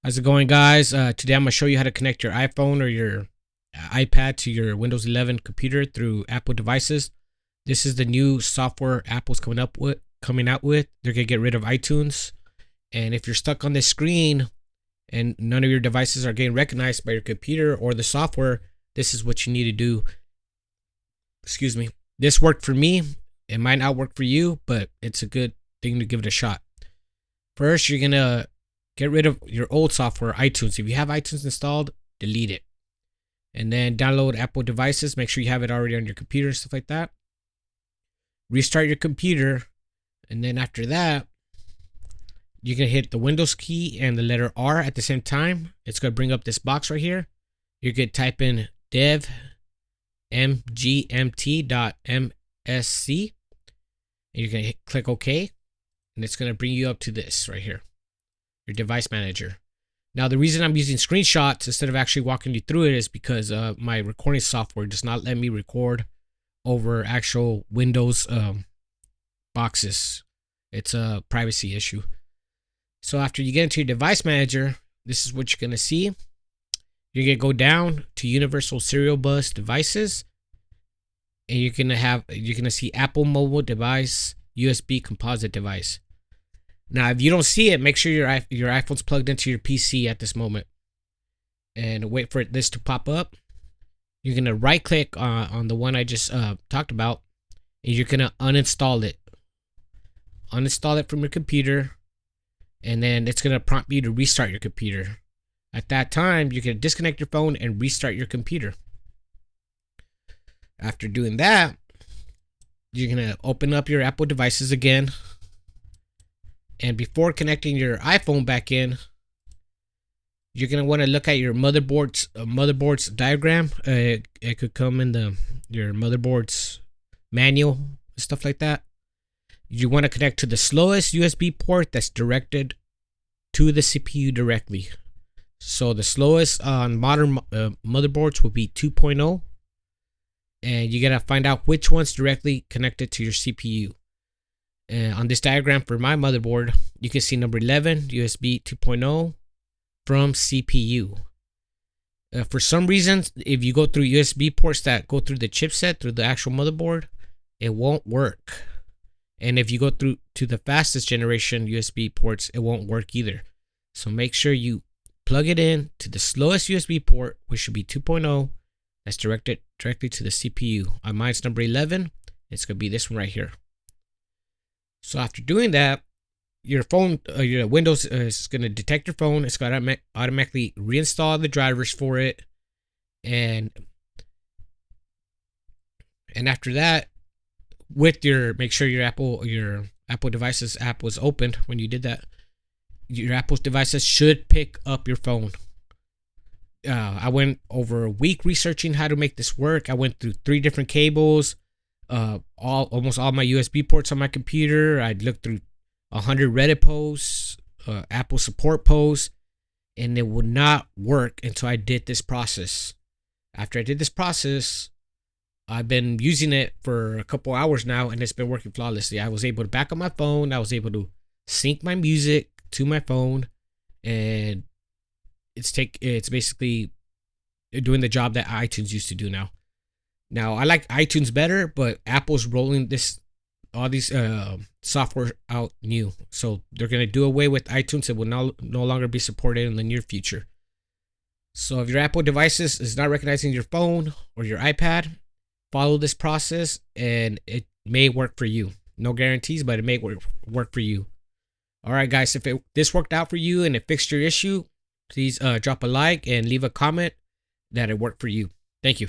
How's it going, guys? Today I'm going to show you how to connect your iPhone or your iPad to your Windows 11 computer through Apple devices. This is the new software Apple's coming out with. They're going to get rid of iTunes. And if you're stuck on this screen and none of your devices are getting recognized by your computer or the software, this is what you need to do. Excuse me. This worked for me. It might not work for you, but it's a good thing to give it a shot. First, you're going to get rid of your old software, iTunes. If you have iTunes installed, delete it. And then download Apple devices. Make sure you have it already on your computer and stuff like that. Restart your computer. And then after that, you're going to hit the Windows key and the letter R at the same time. It's going to bring up this box right here. You're going to type in dev mgmt.msc. And you're going to click OK. And it's going to bring you up to this right here, your device manager. Now, the reason I'm using screenshots instead of actually walking you through it is because my recording software does not let me record over actual Windows boxes. It's a privacy issue. So after you get into your device manager, this is what you're going to see. You're going to go down to Universal Serial Bus Devices, and you're going to see Apple Mobile Device USB Composite Device. Now, if you don't see it, make sure your iPhone's plugged into your PC at this moment, and wait for this to pop up. You're gonna right-click on the one I just talked about, and you're gonna uninstall it. Uninstall it from your computer, and then it's gonna prompt you to restart your computer. At that time, you're gonna disconnect your phone and restart your computer. After doing that, you're gonna open up your Apple devices again. And before connecting your iPhone back in, you're going to want to look at your motherboard's diagram. It could come in your motherboard's manual, stuff like that. You want to connect to the slowest USB port that's directed to the CPU directly. So the slowest on modern motherboards will be 2.0. And you got to find out which one's directly connected to your CPU. On this diagram for my motherboard, you can see number 11, USB 2.0 from CPU. For some reason, if you go through USB ports that go through the chipset, through the actual motherboard, it won't work. And if you go through to the fastest generation USB ports, it won't work either. So make sure you plug it in to the slowest USB port, which should be 2.0, that's directed directly to the CPU. On mine's number 11, it's going to be this one right here. So after doing that, your phone, your Windows is going to detect your phone. It's going to automatically reinstall the drivers for it. And after that, make sure your Apple devices app was opened when you did that. Your Apple devices should pick up your phone. I went over a week researching how to make this work. I went through 3 different cables. Almost all my USB ports on my computer. I looked through 100 Reddit posts, Apple support posts, and it would not work until I did this process. After I did this process, I've been using it for a couple hours now, and it's been working flawlessly. I was able to back up my phone. I was able to sync my music to my phone, and it's basically doing the job that iTunes used to do now. Now, I like iTunes better, but Apple's rolling all these software out new. So they're going to do away with iTunes. It will no longer be supported in the near future. So if your Apple devices is not recognizing your phone or your iPad, follow this process and it may work for you. No guarantees, but it may work for you. All right, guys, if this worked out for you and it fixed your issue, please drop a like and leave a comment that it worked for you. Thank you.